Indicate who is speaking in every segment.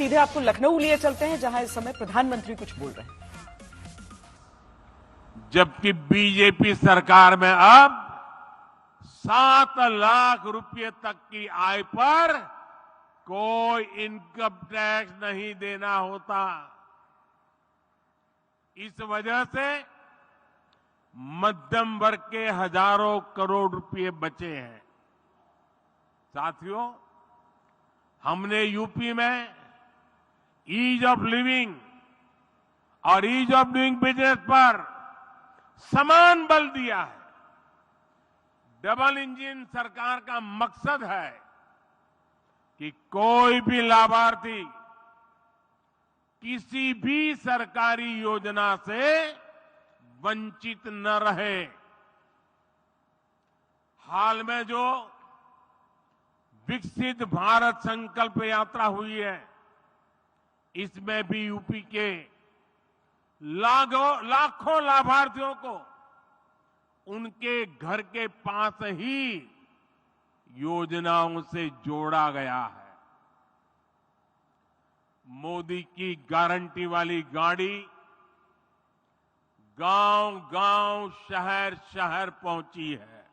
Speaker 1: सीधे आपको लखनऊ लिए चलते हैं, जहां इस समय प्रधानमंत्री कुछ बोल रहे हैं।
Speaker 2: जबकि बीजेपी सरकार में अब 7 लाख रुपए तक की आय पर कोई इनकम टैक्स नहीं देना होता। इस वजह से मध्यम वर्ग के हजारों करोड़ रुपए बचे हैं। साथियों, हमने यूपी में ईज ऑफ लिविंग और ईज ऑफ डूइंग बिजनेस पर समान बल दिया है। डबल इंजन सरकार का मकसद है कि कोई भी लाभार्थी किसी भी सरकारी योजना से वंचित न रहे। हाल में जो विकसित भारत संकल्प यात्रा हुई है, इसमें भी यूपी के लाखों लाभार्थियों को उनके घर के पास ही योजनाओं से जोड़ा गया है। मोदी की गारंटी वाली गाड़ी गांव-गांव, शहर-शहर पहुंची है।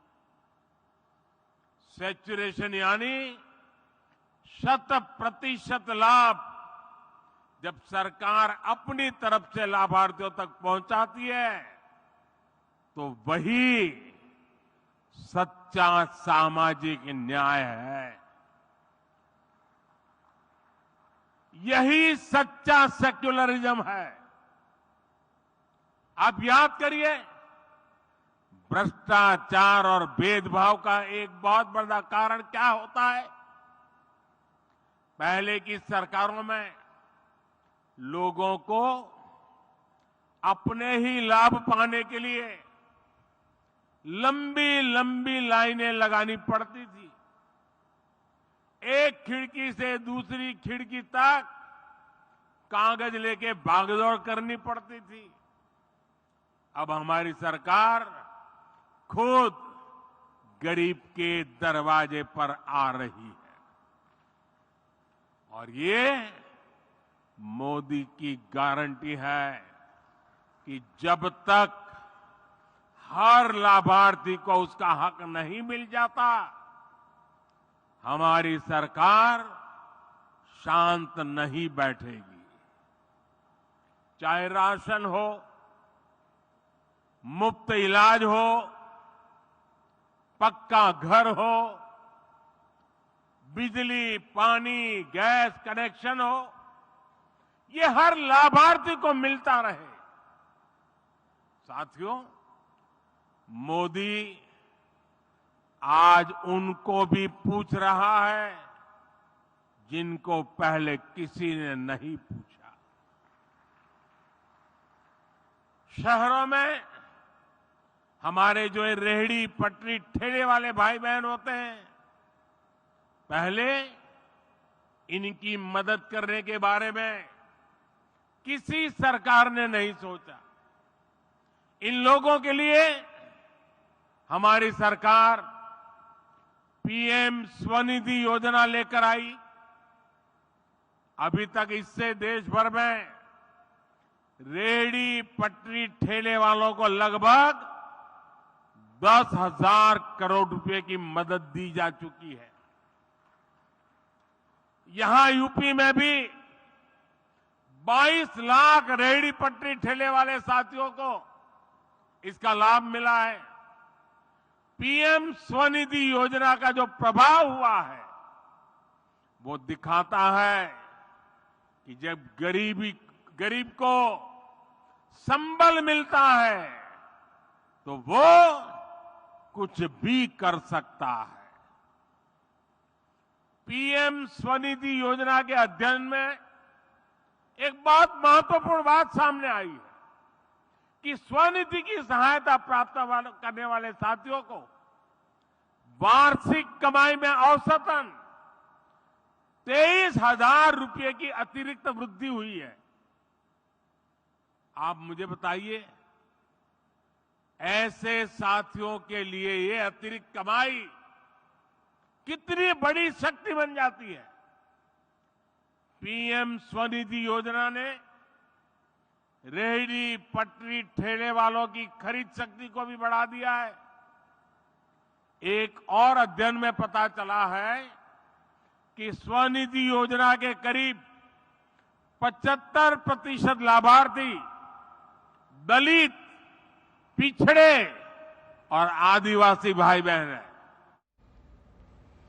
Speaker 2: सैचुरेशन यानी 100% लाभ जब सरकार अपनी तरफ से लाभार्थियों तक पहुंचाती है, तो वही सच्चा सामाजिक न्याय है। यही सच्चा सेक्युलरिज्म है। आप याद करिए, भ्रष्टाचार और भेदभाव का एक बहुत बड़ा कारण क्या होता है। पहले की सरकारों में लोगों को अपने ही लाभ पाने के लिए लंबी लंबी लाइनें लगानी पड़ती थी। एक खिड़की से दूसरी खिड़की तक कागज लेके भागदौड़ करनी पड़ती थी। अब हमारी सरकार खुद गरीब के दरवाजे पर आ रही है और ये मोदी की गारंटी है कि जब तक हर लाभार्थी को उसका हक नहीं मिल जाता, हमारी सरकार शांत नहीं बैठेगी। चाहे राशन हो, मुफ्त इलाज हो, पक्का घर हो, बिजली, पानी, गैस कनेक्शन हो, ये हर लाभार्थी को मिलता रहे। साथियों, मोदी आज उनको भी पूछ रहा है जिनको पहले किसी ने नहीं पूछा। शहरों में हमारे जो रेहड़ी पटरी ठेले वाले भाई बहन होते हैं, पहले इनकी मदद करने के बारे में किसी सरकार ने नहीं सोचा। इन लोगों के लिए हमारी सरकार पीएम स्वनिधि योजना लेकर आई। अभी तक इससे देश भर में रेहड़ी पटरी ठेले वालों को लगभग 10,000 करोड़ रुपए की मदद दी जा चुकी है। यहां यूपी में भी 22 लाख रेहड़ी पटरी ठेले वाले साथियों को इसका लाभ मिला है। पीएम स्वनिधि योजना का जो प्रभाव हुआ है, वो दिखाता है कि जब गरीब को संबल मिलता है तो वो कुछ भी कर सकता है। पीएम स्वनिधि योजना के अध्ययन में एक बहुत महत्वपूर्ण बात सामने आई है कि स्वनिधि की सहायता प्राप्त करने वाले साथियों को वार्षिक कमाई में औसतन 23,000 रुपये की अतिरिक्त वृद्धि हुई है। आप मुझे बताइए, ऐसे साथियों के लिए ये अतिरिक्त कमाई कितनी बड़ी शक्ति बन जाती है। पीएम स्वनिधि योजना ने रेहड़ी पटरी ठेले वालों की खरीद शक्ति को भी बढ़ा दिया है। एक और अध्ययन में पता चला है कि स्वनिधि योजना के करीब 75% लाभार्थी दलित, पिछड़े और आदिवासी भाई बहन हैं।